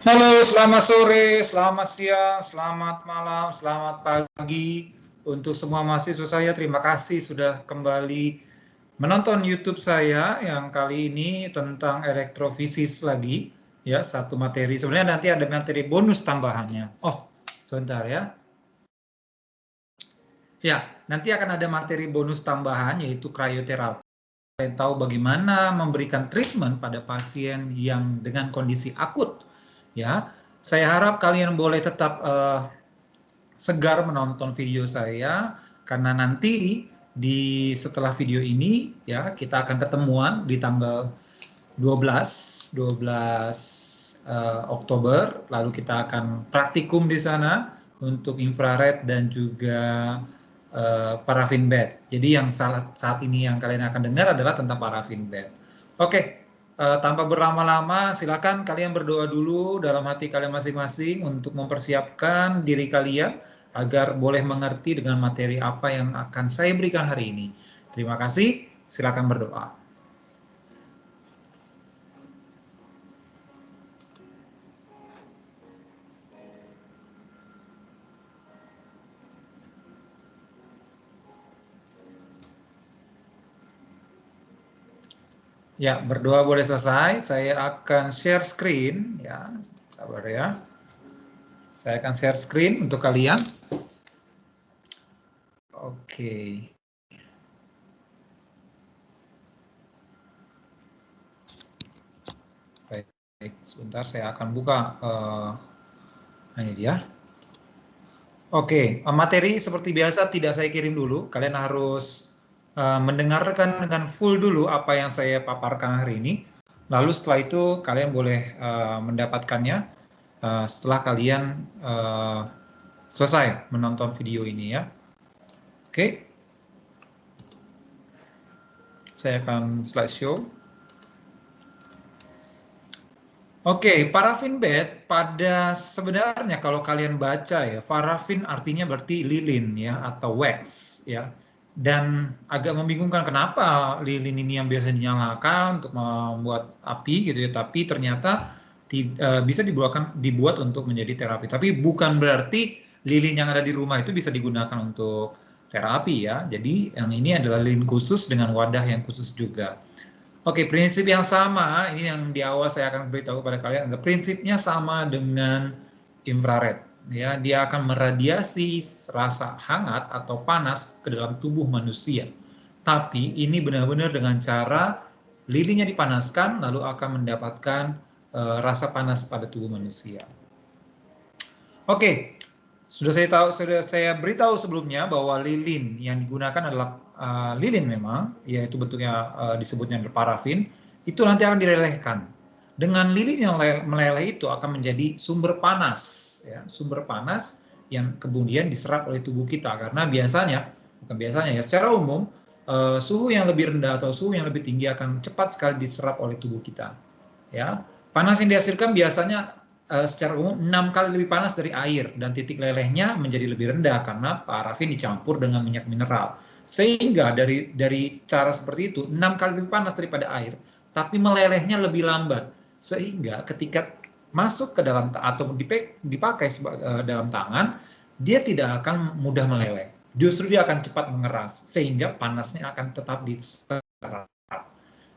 Halo, selamat sore, selamat siang, selamat malam, selamat pagi untuk semua mahasiswa saya. Terima kasih sudah kembali menonton YouTube saya yang kali ini tentang elektrofisis lagi, ya, satu materi. Sebenarnya nanti ada materi bonus tambahannya. Oh, sebentar ya. Ya, nanti akan ada materi bonus tambahan yaitu krioterapi. Kalian tahu bagaimana memberikan treatment pada pasien yang dengan kondisi akut, ya. Saya harap kalian boleh tetap segar menonton video saya karena nanti di setelah video ini ya kita akan ketemuan di tanggal 12 Oktober, lalu kita akan praktikum di sana untuk infrared dan juga paraffin bed. Jadi yang saat ini yang kalian akan dengar adalah tentang paraffin bed. Oke, tanpa berlama-lama, silakan kalian berdoa dulu dalam hati kalian masing-masing untuk mempersiapkan diri kalian agar boleh mengerti dengan materi apa yang akan saya berikan hari ini. Terima kasih, silakan berdoa. Ya, berdoa boleh selesai. Saya akan share screen, ya, sabar ya. Saya akan share screen untuk kalian. Oke. Baik, sebentar saya akan buka. Ini dia. Oke, materi seperti biasa tidak saya kirim dulu. Kalian harus mendengarkan dengan full dulu apa yang saya paparkan hari ini. Lalu setelah itu kalian boleh mendapatkannya setelah kalian selesai menonton video ini ya. Oke. Saya akan slideshow. Oke, paraffin bed pada sebenarnya kalau kalian baca ya, paraffin artinya berarti lilin ya atau wax ya. Dan agak membingungkan kenapa lilin ini yang biasa dinyalakan untuk membuat api gitu ya, tapi ternyata bisa dibuat untuk menjadi terapi. Tapi bukan berarti lilin yang ada di rumah itu bisa digunakan untuk terapi ya. Jadi yang ini adalah lilin khusus dengan wadah yang khusus juga. Oke, prinsip yang sama, ini yang di awal saya akan beritahu pada kalian, adalah prinsipnya sama dengan infrared. Ya, dia akan meradiasi rasa hangat atau panas ke dalam tubuh manusia. Tapi ini benar-benar dengan cara lilinnya dipanaskan, lalu akan mendapatkan rasa panas pada tubuh manusia. Oke, sudah saya beritahu sebelumnya bahwa lilin yang digunakan adalah lilin memang, yaitu bentuknya disebutnya parafin, itu nanti akan dilelehkan. Dengan lilin yang meleleh itu akan menjadi sumber panas, ya, sumber panas yang kemudian diserap oleh tubuh kita. Karena biasanya, bukan biasanya ya, secara umum suhu yang lebih rendah atau suhu yang lebih tinggi akan cepat sekali diserap oleh tubuh kita. Ya, panas yang dihasilkan biasanya secara umum 6 kali lebih panas dari air dan titik lelehnya menjadi lebih rendah karena parafin dicampur dengan minyak mineral. Sehingga dari cara seperti itu 6 kali lebih panas daripada air, tapi melelehnya lebih lambat. Sehingga ketika masuk ke dalam atau dipakai dalam tangan, dia tidak akan mudah meleleh. Justru dia akan cepat mengeras sehingga panasnya akan tetap diserap.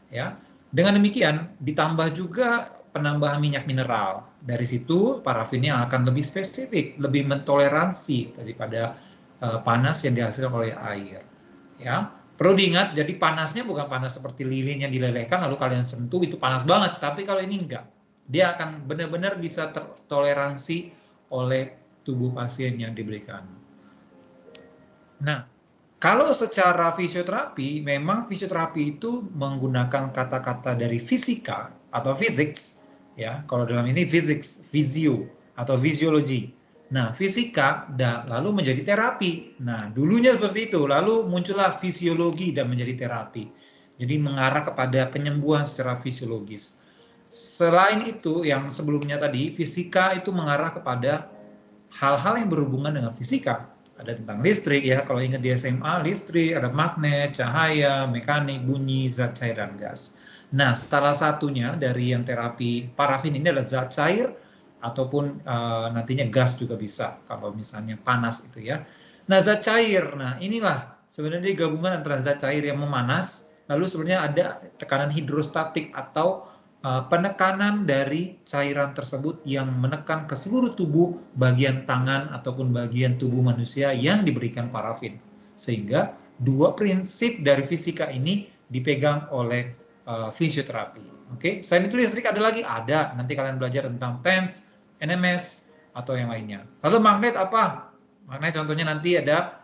Ya. Dengan demikian ditambah juga penambahan minyak mineral. Dari situ parafinnya akan lebih spesifik, lebih mentoleransi daripada panas yang dihasilkan oleh air. Ya, perlu diingat, jadi panasnya bukan panas seperti lilin yang dilelehkan lalu kalian sentuh itu panas banget, tapi kalau ini enggak. Dia akan benar-benar bisa tertoleransi oleh tubuh pasien yang diberikan. Nah, kalau secara fisioterapi, memang fisioterapi itu menggunakan kata-kata dari fisika atau physics, ya. Kalau dalam ini physics, physio atau fisiologi. Nah, fisika lalu menjadi terapi. Nah, dulunya seperti itu, lalu muncullah fisiologi dan menjadi terapi. Jadi mengarah kepada penyembuhan secara fisiologis. Selain itu, yang sebelumnya tadi, fisika itu mengarah kepada hal-hal yang berhubungan dengan fisika. Ada tentang listrik ya, kalau ingat di SMA, listrik, ada magnet, cahaya, mekanik, bunyi, zat cair, dan gas. Nah, salah satunya dari yang terapi parafin ini adalah zat cair ataupun nantinya gas juga bisa kalau misalnya panas itu ya. Nah, zat cair, nah inilah sebenarnya gabungan antara zat cair yang memanas, lalu sebenarnya ada tekanan hidrostatik atau penekanan dari cairan tersebut yang menekan ke seluruh tubuh bagian tangan ataupun bagian tubuh manusia yang diberikan parafin. Sehingga dua prinsip dari fisika ini dipegang oleh fisioterapi. Oke, selain itu listrik ada lagi? Ada. Nanti kalian belajar tentang TENS, NMS, atau yang lainnya. Lalu magnet apa? Magnet contohnya nanti ada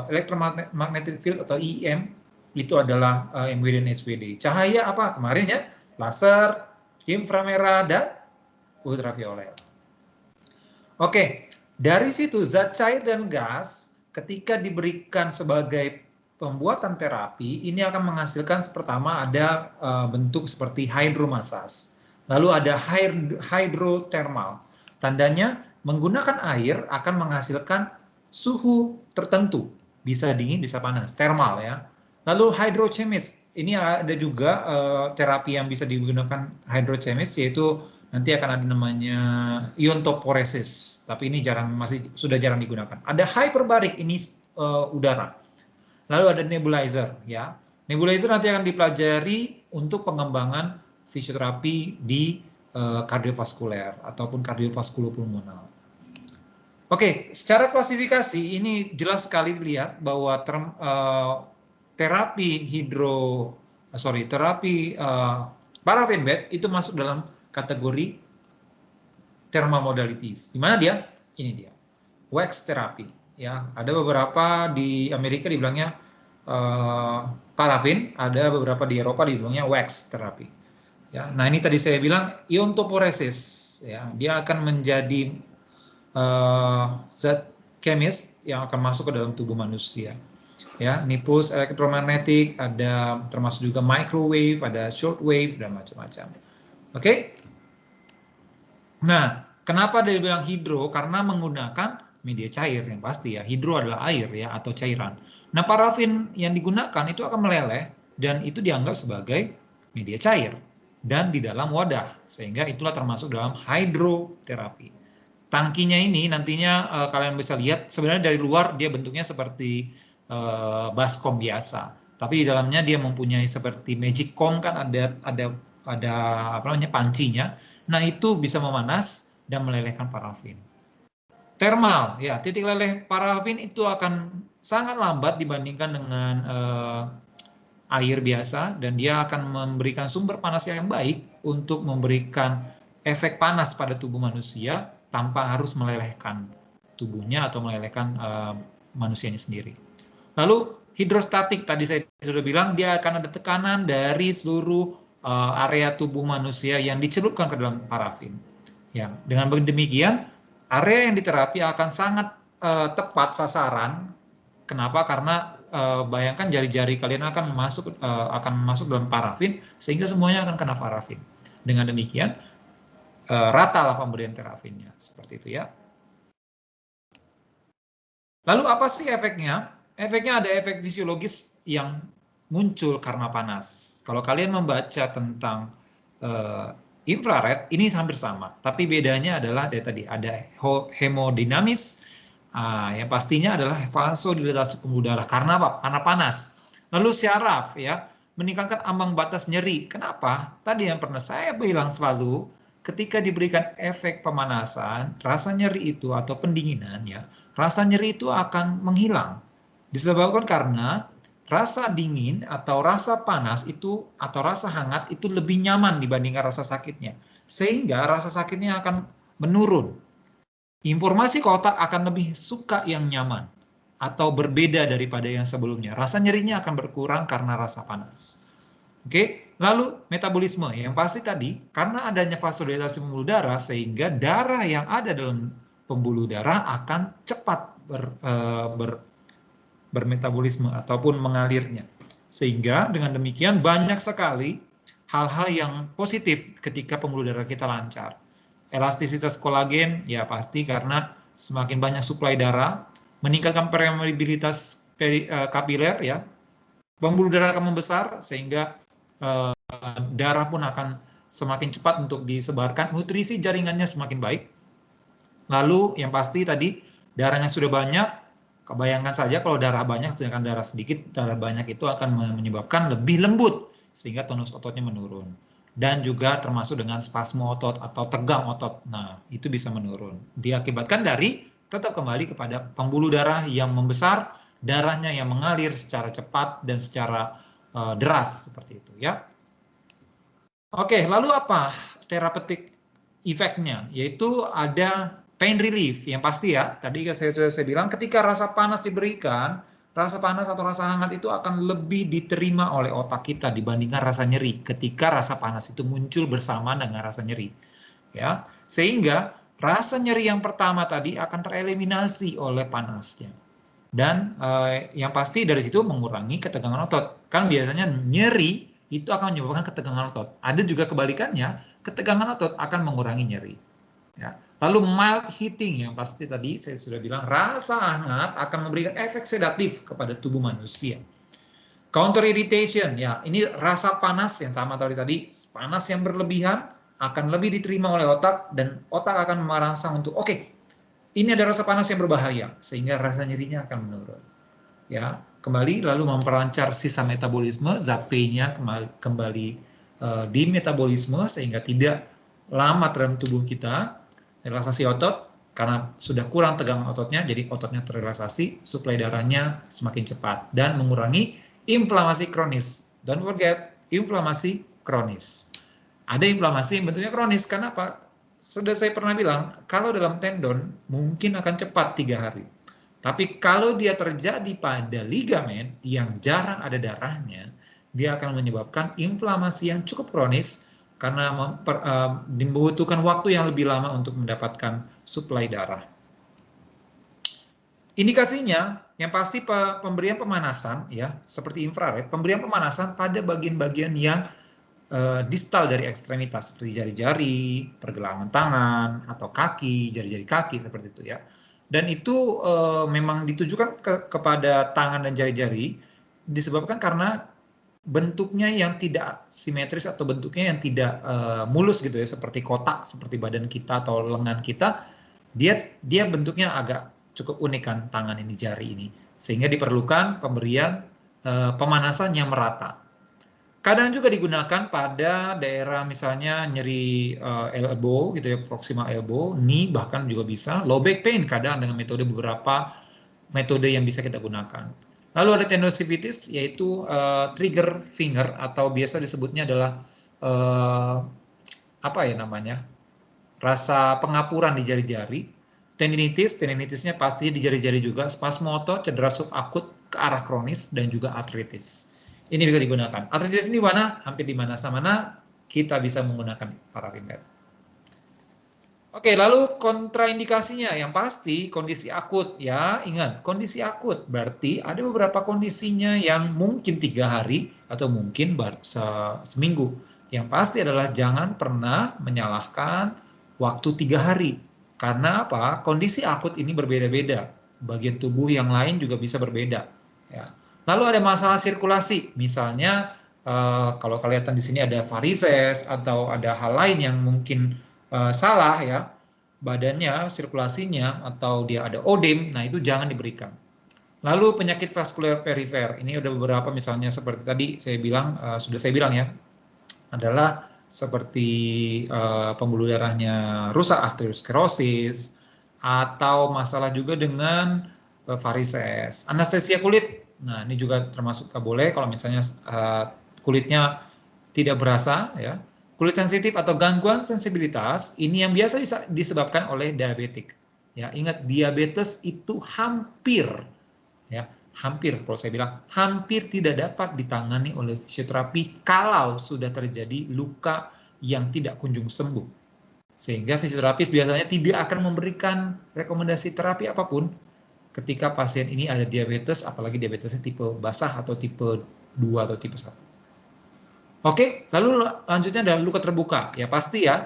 electromagnetic field atau EM, itu adalah MWD dan SWD. Cahaya apa? Kemarin ya, laser, inframerah, dan ultraviolet. Oke, dari situ zat cair dan gas ketika diberikan sebagai pembuatan terapi, ini akan menghasilkan pertama ada bentuk seperti hydromassage. Lalu ada hydrothermal. Tandanya menggunakan air akan menghasilkan suhu tertentu. Bisa dingin, bisa panas. Thermal ya. Lalu hydrochemist. Ini ada juga terapi yang bisa digunakan hydrochemist, yaitu nanti akan ada namanya iontoporesis. Tapi ini sudah jarang digunakan. Ada hyperbarik, ini udara. Lalu ada nebulizer ya. Nebulizer nanti akan dipelajari untuk pengembangan fisioterapi di kardiovaskuler ataupun kardiovaskulopulmonal. Oke, secara klasifikasi ini jelas sekali dilihat bahwa terapi paraffin bed itu masuk dalam kategori thermal modalities. Di mana dia? Ini dia. Wax therapy. Ya, ada beberapa di Amerika dibilangnya parafin, ada beberapa di Eropa dibilangnya wax therapy. Ya, nah ini tadi saya bilang iontoporesis. Ya, dia akan menjadi zat kemis yang akan masuk ke dalam tubuh manusia. Ya, nipus elektromagnetik, ada termasuk juga microwave, ada shortwave dan macam-macam. Oke. Nah, kenapa dia bilang hidro? Karena menggunakan media cair yang pasti ya. Hidro adalah air ya atau cairan. Nah, parafin yang digunakan itu akan meleleh dan itu dianggap sebagai media cair dan di dalam wadah, sehingga itulah termasuk dalam hidroterapi. Tangkinya ini nantinya kalian bisa lihat sebenarnya dari luar dia bentuknya seperti baskom biasa, tapi di dalamnya dia mempunyai seperti magic comb kan, ada apa namanya pancinya. Nah, itu bisa memanas dan melelehkan parafin. Thermal, ya, titik leleh parafin itu akan sangat lambat dibandingkan dengan air biasa, dan dia akan memberikan sumber panas yang baik untuk memberikan efek panas pada tubuh manusia tanpa harus melelehkan tubuhnya atau melelehkan manusianya sendiri. Lalu hidrostatik, tadi saya sudah bilang dia akan ada tekanan dari seluruh area tubuh manusia yang dicelupkan ke dalam parafin. Ya, dengan demikian area yang diterapi akan sangat tepat sasaran. Kenapa? Karena bayangkan jari-jari kalian akan masuk dalam parafin, sehingga semuanya akan kena parafin. Dengan demikian ratalah pemberian terapinya, seperti itu ya. Lalu apa sih efeknya? Efeknya ada efek fisiologis yang muncul karena panas. Kalau kalian membaca tentang infrared, ini hampir sama, tapi bedanya adalah tadi ada hemodinamis. Yang pastinya adalah vasodilatasi pembuluh darah. Karena apa? Karena panas. Lalu syaraf ya, meningkatkan ambang batas nyeri. Kenapa? Tadi yang pernah saya bilang selalu, ketika diberikan efek pemanasan, rasa nyeri itu atau pendinginan ya, rasa nyeri itu akan menghilang. Disebabkan karena rasa dingin atau rasa panas itu atau rasa hangat itu lebih nyaman dibandingkan rasa sakitnya. Sehingga rasa sakitnya akan menurun. Informasi ke otak akan lebih suka yang nyaman atau berbeda daripada yang sebelumnya. Rasa nyerinya akan berkurang karena rasa panas. Oke, lalu metabolisme. Yang pasti tadi, karena adanya vasodilatasi pembuluh darah, sehingga darah yang ada dalam pembuluh darah akan cepat bermetabolisme ataupun mengalirnya. Sehingga dengan demikian banyak sekali hal-hal yang positif ketika pembuluh darah kita lancar. Elastisitas kolagen, ya pasti karena semakin banyak suplai darah, meningkatkan permeabilitas kapiler, ya. Pembuluh darah akan membesar, sehingga darah pun akan semakin cepat untuk disebarkan, nutrisi jaringannya semakin baik. Lalu yang pasti tadi darahnya sudah banyak, bayangkan saja kalau darah banyak sedangkan darah sedikit, darah banyak itu akan menyebabkan lebih lembut sehingga tonus ototnya menurun. Dan juga termasuk dengan spasme otot atau tegang otot. Nah, itu bisa menurun. Diakibatkan dari tetap kembali kepada pembuluh darah yang membesar, darahnya yang mengalir secara cepat dan secara deras seperti itu ya. Oke, lalu apa therapeutic efeknya? Yaitu ada pain relief yang pasti ya. Tadi saya bilang ketika rasa panas diberikan, rasa panas atau rasa hangat itu akan lebih diterima oleh otak kita dibandingkan rasa nyeri ketika rasa panas itu muncul bersamaan dengan rasa nyeri. Ya, sehingga rasa nyeri yang pertama tadi akan tereliminasi oleh panasnya. Dan yang pasti dari situ mengurangi ketegangan otot. Kan biasanya nyeri itu akan menyebabkan ketegangan otot. Ada juga kebalikannya, ketegangan otot akan mengurangi nyeri. Ya. Lalu mild heating yang pasti tadi saya sudah bilang rasa hangat akan memberikan efek sedatif kepada tubuh manusia. Counter irritation ya, ini rasa panas yang sama tadi panas yang berlebihan akan lebih diterima oleh otak dan otak akan merangsang untuk oke, ini ada rasa panas yang berbahaya sehingga rasa nyerinya akan menurun. Ya, kembali lalu memperlancar sisa metabolisme, zat P-nya kembali di metabolisme sehingga tidak lama dalam tubuh kita. Relaksasi otot karena sudah kurang tegangan ototnya, jadi ototnya terrelaksasi, suplai darahnya semakin cepat dan mengurangi inflamasi kronis. Don't forget, inflamasi kronis. Ada inflamasi yang bentuknya kronis, karena apa? Sudah saya pernah bilang, kalau dalam tendon mungkin akan cepat 3 hari. Tapi kalau dia terjadi pada ligamen yang jarang ada darahnya, dia akan menyebabkan inflamasi yang cukup kronis karena membutuhkan waktu yang lebih lama untuk mendapatkan suplai darah. Indikasinya yang pasti pemberian pemanasan ya, seperti infrared, pemberian pemanasan pada bagian-bagian yang distal dari ekstremitas seperti jari-jari, pergelangan tangan atau kaki, jari-jari kaki seperti itu ya. Dan itu memang ditujukan kepada tangan dan jari-jari disebabkan karena bentuknya yang tidak simetris atau bentuknya yang tidak mulus gitu ya, seperti kotak, seperti badan kita atau lengan kita, dia bentuknya agak cukup unik kan tangan ini, jari ini, sehingga diperlukan pemberian pemanasan yang merata. Kadang juga digunakan pada daerah misalnya nyeri elbow gitu ya, proximal elbow, knee bahkan juga bisa, low back pain kadang dengan beberapa metode yang bisa kita gunakan. Lalu ada tendinosivitis yaitu trigger finger atau biasa disebutnya adalah apa ya namanya? Rasa pengapuran di jari-jari. Tendinitisnya pasti di jari-jari juga, spasme otot, cedera subakut ke arah kronis dan juga artritis. Ini bisa digunakan. Artritis ini mana? Hampir di mana-mana kita bisa menggunakan parafinger. Oke, lalu kontraindikasinya yang pasti kondisi akut ya. Ingat, kondisi akut berarti ada beberapa kondisinya yang mungkin 3 hari atau mungkin seminggu. Yang pasti adalah jangan pernah menyalahkan waktu 3 hari. Karena apa? Kondisi akut ini berbeda-beda. Bagian tubuh yang lain juga bisa berbeda. Ya. Lalu ada masalah sirkulasi, misalnya kalau kelihatan di sini ada varises atau ada hal lain yang mungkin salah ya, badannya, sirkulasinya, atau dia ada odem, nah itu jangan diberikan. Lalu penyakit vaskuler perifer, ini ada beberapa misalnya seperti tadi saya bilang, sudah saya bilang ya, adalah seperti pembuluh darahnya rusak, arteriosklerosis, atau masalah juga dengan varises. Anestesia kulit, nah ini juga termasuk tak boleh kalau misalnya kulitnya tidak berasa ya. Kulit sensitif atau gangguan sensibilitas ini yang biasa disebabkan oleh diabetik. Ya, ingat diabetes itu hampir kalau saya bilang hampir tidak dapat ditangani oleh fisioterapi kalau sudah terjadi luka yang tidak kunjung sembuh. Sehingga fisioterapis biasanya tidak akan memberikan rekomendasi terapi apapun ketika pasien ini ada diabetes, apalagi diabetesnya tipe basah atau tipe 2 atau tipe 1. Oke, lalu lanjutnya adalah luka terbuka. Ya pasti ya,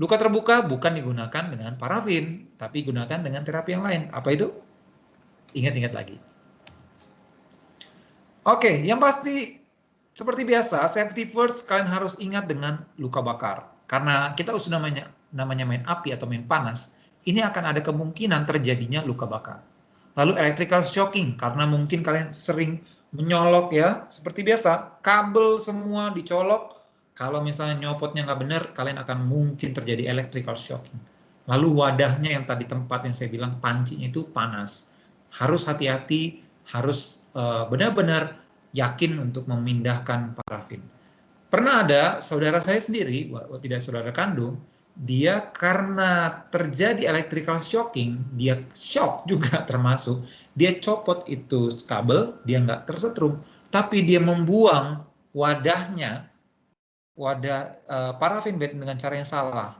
luka terbuka bukan digunakan dengan parafin, tapi gunakan dengan terapi yang lain. Apa itu? Ingat-ingat lagi. Oke, yang pasti Seperti biasa, safety first, kalian harus ingat dengan luka bakar. Karena kita sudah namanya main api atau main panas, ini akan ada kemungkinan terjadinya luka bakar. Lalu electrical shocking, karena mungkin kalian sering menyolok ya, seperti biasa, kabel semua dicolok, kalau misalnya nyopotnya nggak benar, kalian akan mungkin terjadi electrical shocking. Lalu wadahnya yang tadi tempat yang saya bilang pancinya itu panas. Harus hati-hati, harus benar-benar yakin untuk memindahkan parafin. Pernah ada saudara saya sendiri, tidak saudara kandung, dia karena terjadi electrical shocking, dia shock juga termasuk, dia copot itu kabel, dia nggak tersetrum, tapi dia membuang wadahnya, wadah parafin bed dengan cara yang salah.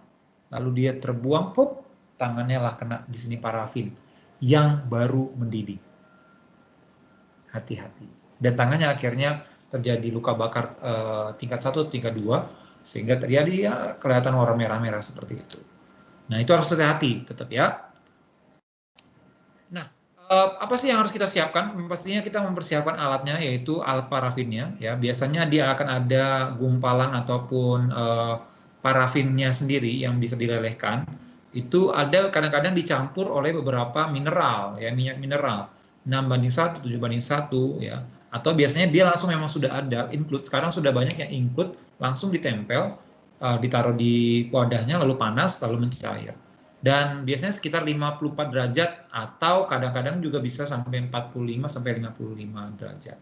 Lalu dia terbuang, pop, tangannya lah kena di sini parafin yang baru mendidih. Hati-hati. Dan tangannya akhirnya terjadi luka bakar tingkat 1 atau tingkat 2, sehingga terjadi ya kelihatan warna merah-merah seperti itu. Nah, itu harus hati-hati tetap ya. Nah, apa sih yang harus kita siapkan? Pastinya kita mempersiapkan alatnya, yaitu alat parafinnya. Ya, biasanya dia akan ada gumpalan ataupun parafinnya sendiri yang bisa dilelehkan. Itu ada kadang-kadang dicampur oleh beberapa mineral, ya minyak mineral. 6:1, 7:1 ya. Atau biasanya dia langsung memang sudah ada include. Sekarang sudah banyak yang include langsung ditempel, ditaruh di wadahnya lalu panas lalu mencair. Dan biasanya sekitar 54 derajat atau kadang-kadang juga bisa sampai 45 sampai 55 derajat.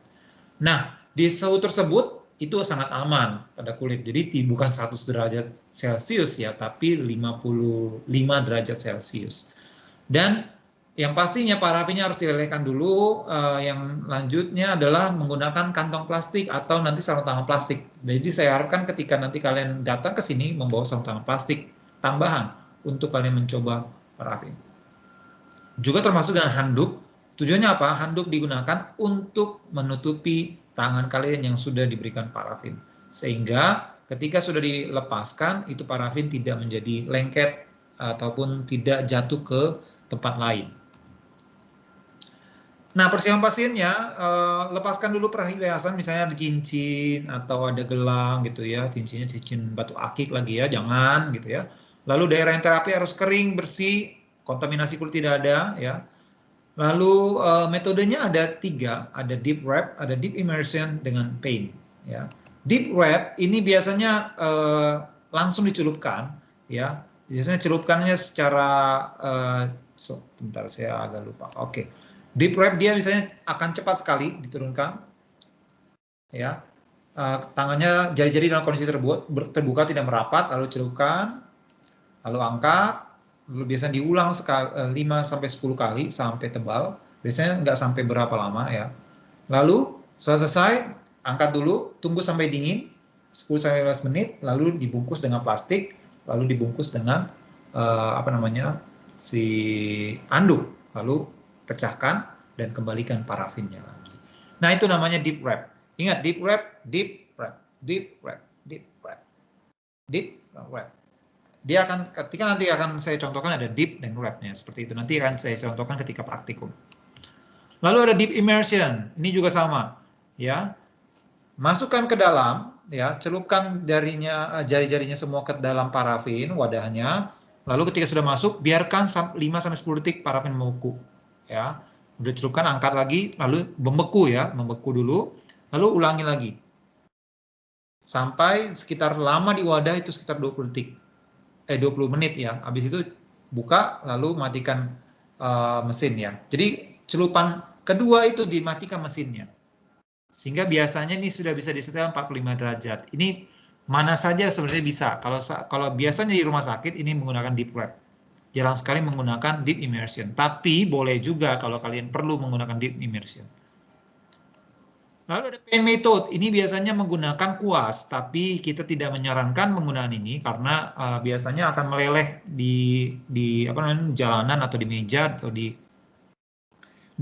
Nah, di suhu tersebut itu sangat aman pada kulit. Jadi bukan 100 derajat Celcius ya, tapi 55 derajat Celcius. Dan yang pastinya parafinnya harus dilelehkan dulu. Yang lanjutnya adalah menggunakan kantong plastik atau nanti sarung tangan plastik. Jadi saya harapkan ketika nanti kalian datang ke sini membawa sarung tangan plastik tambahan untuk kalian mencoba parafin. Juga termasuk dengan handuk. Tujuannya apa? Handuk digunakan untuk menutupi tangan kalian yang sudah diberikan parafin. Sehingga ketika sudah dilepaskan, itu parafin tidak menjadi lengket ataupun tidak jatuh ke tempat lain. Nah, persiapan pasiennya, lepaskan dulu perhiasan, misalnya ada cincin atau ada gelang gitu ya, cincinnya cincin batu akik lagi ya, jangan gitu ya. Lalu daerah yang terapi harus kering, bersih, kontaminasi kulit tidak ada ya. Lalu metodenya ada 3, ada deep wrap, ada deep immersion dengan paint ya. Deep wrap ini biasanya langsung dicelupkan ya. Biasanya celupkannya secara bentar saya agak lupa. Oke. Deep wrap dia biasanya akan cepat sekali diturunkan ya. Tangannya jari-jari dalam kondisi terbuka tidak merapat, lalu celupkan, lalu angkat, lalu biasanya diulang 5 sampai 10 kali sampai tebal. Biasanya nggak sampai berapa lama ya. Lalu setelah selesai, angkat dulu, tunggu sampai dingin 10 sampai 15 menit, lalu dibungkus dengan plastik, lalu dibungkus dengan si anduk, lalu pecahkan dan kembalikan parafinnya lagi. Nah, itu namanya deep wrap. Ingat, deep wrap, deep wrap, deep wrap, deep wrap, deep wrap. Dia akan, ketika nanti akan saya contohkan ada deep dan wrap-nya seperti itu. Nanti akan saya contohkan ketika praktikum. Lalu ada deep immersion. Ini juga sama, ya. Masukkan ke dalam, ya, celupkan jari-jarinya semua ke dalam parafin wadahnya. Lalu ketika sudah masuk, biarkan 5 sampai 10 detik parafin membeku, ya. Udah celupkan, angkat lagi, lalu membeku ya, membeku dulu, lalu ulangi lagi. Sampai sekitar lama di wadah itu sekitar 20 detik. 20 menit ya. Habis itu buka lalu matikan mesin ya. Jadi celupan kedua itu dimatikan mesinnya. Sehingga biasanya ini sudah bisa disetel 45 derajat. Ini mana saja sebenarnya bisa. Kalau biasanya di rumah sakit ini menggunakan deep wrap. Jarang sekali menggunakan deep immersion. Tapi boleh juga kalau kalian perlu menggunakan deep immersion. Lalu ada paint method. Ini biasanya menggunakan kuas, tapi kita tidak menyarankan penggunaan ini karena biasanya akan meleleh di jalanan atau di meja atau di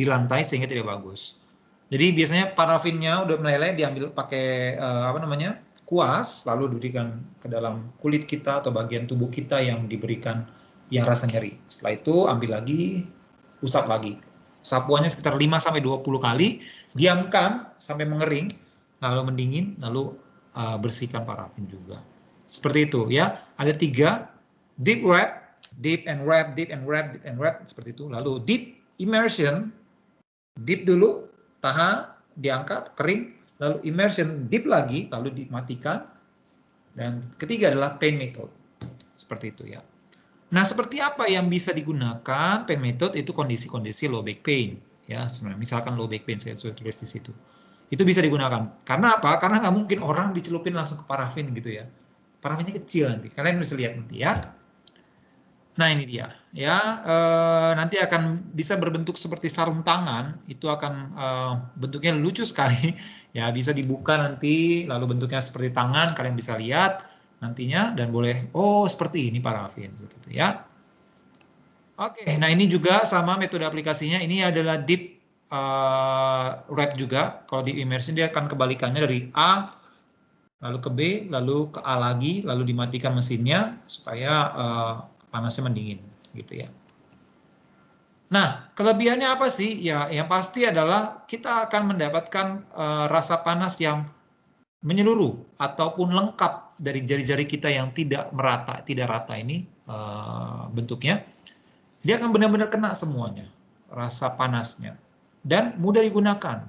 lantai sehingga tidak bagus. Jadi biasanya parafinnya udah meleleh, diambil pakai kuas, lalu diberikan ke dalam kulit kita atau bagian tubuh kita yang diberikan yang rasa nyeri. Setelah itu ambil lagi, usap lagi. Sapuannya sekitar 5 sampai 20 kali, diamkan sampai mengering, lalu mendingin, lalu bersihkan parafin juga. Seperti itu ya. Ada 3, deep wrap, deep and wrap, deep and wrap, deep and wrap, seperti itu. Lalu deep immersion, deep dulu, tahan, diangkat, kering, lalu immersion, deep lagi, lalu dimatikan. Dan ketiga adalah pain method. Seperti itu ya. Nah, seperti apa yang bisa digunakan pain method itu kondisi-kondisi low back pain ya. Sebenarnya misalkan low back pain saya sudah tulis di situ. Itu bisa digunakan. Karena apa? Karena nggak mungkin orang dicelupin langsung ke parafin gitu ya. Parafinnya kecil nanti. Kalian bisa lihat nanti ya. Nah, ini dia ya. Nanti akan bisa berbentuk seperti sarung tangan. Itu akan bentuknya lucu sekali ya. Bisa dibuka nanti lalu bentuknya seperti tangan. Kalian bisa lihat nantinya dan boleh seperti ini parafin gitu ya. Oke, nah ini juga sama metode aplikasinya. Ini adalah deep wrap juga. Kalau deep immersion dia akan kebalikannya dari A lalu ke B lalu ke A lagi lalu dimatikan mesinnya supaya panasnya mendingin gitu ya. Nah, kelebihannya apa sih? Ya, yang pasti adalah kita akan mendapatkan rasa panas yang menyeluruh ataupun lengkap dari jari-jari kita yang tidak merata, tidak rata ini bentuknya. Dia akan benar-benar kena semuanya, rasa panasnya. Dan mudah digunakan.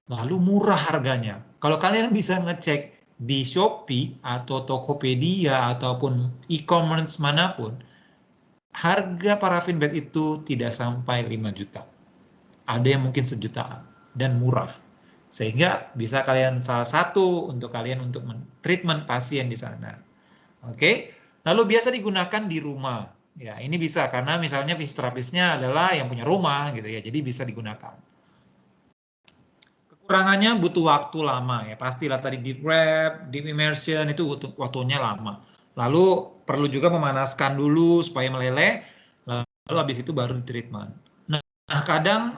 Lalu murah harganya. Kalau kalian bisa ngecek di Shopee atau Tokopedia ataupun e-commerce manapun, harga parafin bed itu tidak sampai 5 juta. Ada yang mungkin sejutaan dan murah. Sehingga bisa kalian salah satu untuk kalian untuk treatment pasien di sana. Oke. Lalu biasa digunakan di rumah. Ya, ini bisa karena misalnya fisioterapisnya adalah yang punya rumah gitu ya. Jadi bisa digunakan. Kekurangannya butuh waktu lama ya. Pastilah tadi deep wrap, deep immersion itu butuh waktunya lama. Lalu perlu juga memanaskan dulu supaya meleleh. Lalu habis itu baru di treatment. Nah, kadang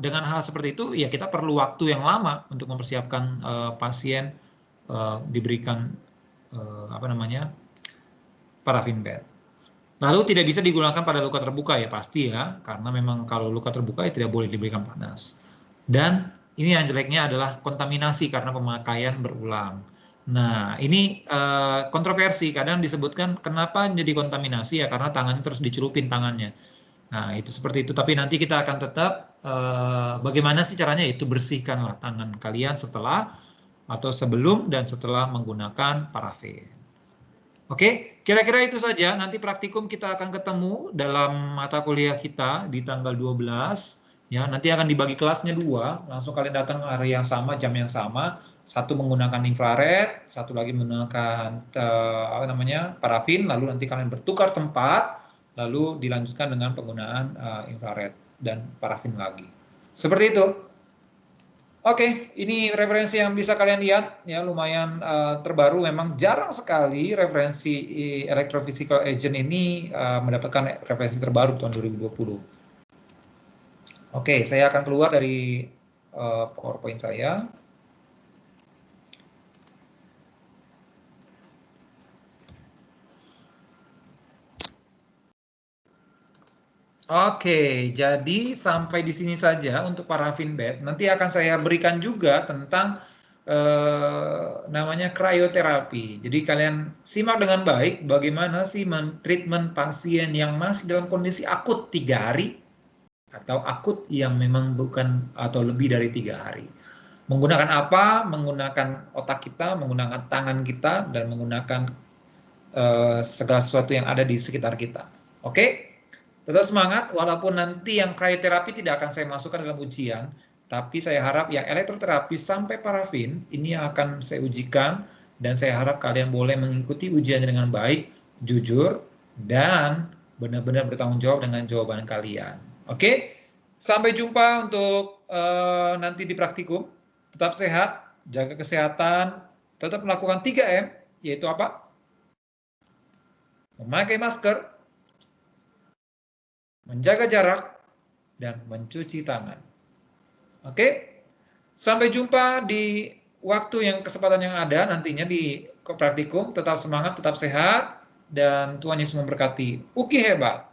dengan hal seperti itu ya kita perlu waktu yang lama untuk mempersiapkan pasien diberikan parafin bed. Lalu tidak bisa digunakan pada luka terbuka ya pasti ya, karena memang kalau luka terbuka ya tidak boleh diberikan panas. Dan ini yang jeleknya adalah kontaminasi karena pemakaian berulang. Nah, ini kontroversi, kadang disebutkan kenapa jadi kontaminasi ya karena tangannya terus dicelupin tangannya. Nah, itu seperti itu. Tapi nanti kita akan tetap bagaimana sih caranya, itu bersihkanlah tangan kalian setelah atau sebelum dan setelah menggunakan parafin. Oke, kira-kira itu saja. Nanti praktikum kita akan ketemu dalam mata kuliah kita di tanggal 12. Ya, nanti akan dibagi kelasnya 2. Langsung kalian datang hari yang sama, jam yang sama. Satu menggunakan infrared, satu lagi menggunakan parafin. Lalu nanti kalian bertukar tempat, lalu dilanjutkan dengan penggunaan infrared dan parafin lagi. Seperti itu. Oke, ini referensi yang bisa kalian lihat ya, lumayan terbaru. Memang jarang sekali referensi electrophysical agent ini mendapatkan referensi terbaru tahun 2020. Oke, saya akan keluar dari PowerPoint saya. Oke, jadi sampai di sini saja untuk parafin bed. Nanti akan saya berikan juga tentang namanya krioterapi. Jadi kalian simak dengan baik bagaimana sih treatment pasien yang masih dalam kondisi akut 3 hari atau akut yang memang bukan atau lebih dari 3 hari. Menggunakan apa? Menggunakan otak kita, menggunakan tangan kita, dan menggunakan segala sesuatu yang ada di sekitar kita. Oke? Tetap semangat, walaupun nanti yang krioterapi tidak akan saya masukkan dalam ujian, tapi saya harap yang elektroterapi sampai parafin, ini yang akan saya ujikan, dan saya harap kalian boleh mengikuti ujiannya dengan baik, jujur, dan benar-benar bertanggung jawab dengan jawaban kalian. Oke? Sampai jumpa untuk nanti di praktikum. Tetap sehat, jaga kesehatan, tetap melakukan 3M, yaitu apa? Memakai masker, menjaga jarak, dan mencuci tangan. Oke? Sampai jumpa di waktu yang kesempatan yang ada nantinya di praktikum. Tetap semangat, tetap sehat, dan Tuhan Yesus memberkati. Uki hebat!